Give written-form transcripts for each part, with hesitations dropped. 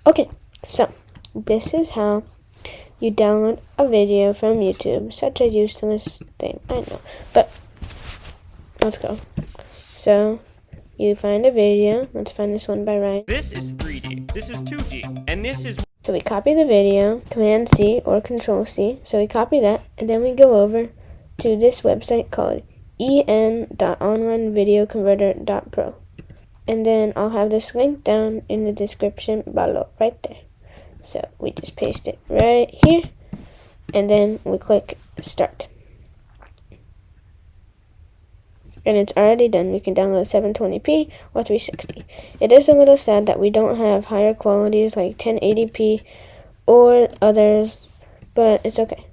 Okay, so this is how you download a video from YouTube. Such a useless thing, I know. But let's go. So you find a video. Let's find this one by Ryan. This is 3D, this is 2D, and this is... So we copy the video, Command C or Control C. So we copy that, and then we go over to this website called en.onlinevideoconverter.pro. And then I'll have this link down in the description below, right there. So we just paste it right here, and then we click start. And it's already done. We can download 720p or 360. It is a little sad that we don't have higher qualities like 1080p or others, but it's okay.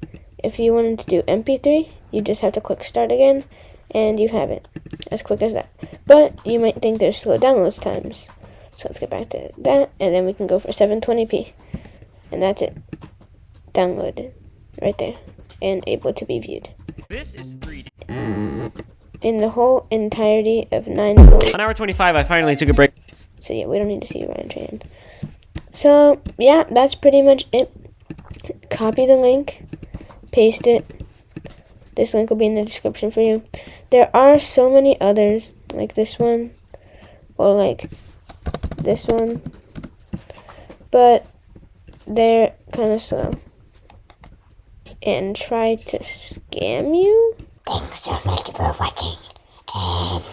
If you wanted to do MP3, you just have to click start again, and you have it. As quick as that. But you might think there's slow download times. So let's get back to that, and then we can go for 720p. And that's it. Downloaded. Right there. And able to be viewed. This is 3D. In the whole entirety of 9:40. On hour 25, I finally took a break. So yeah, we don't need to see Ryan Tran. So yeah, that's pretty much it. Copy the link, paste it. This link will be in the description for you. There are so many others, like this one, or like this one, but they're kind of slow and try to scam you. Thanks so much for watching, and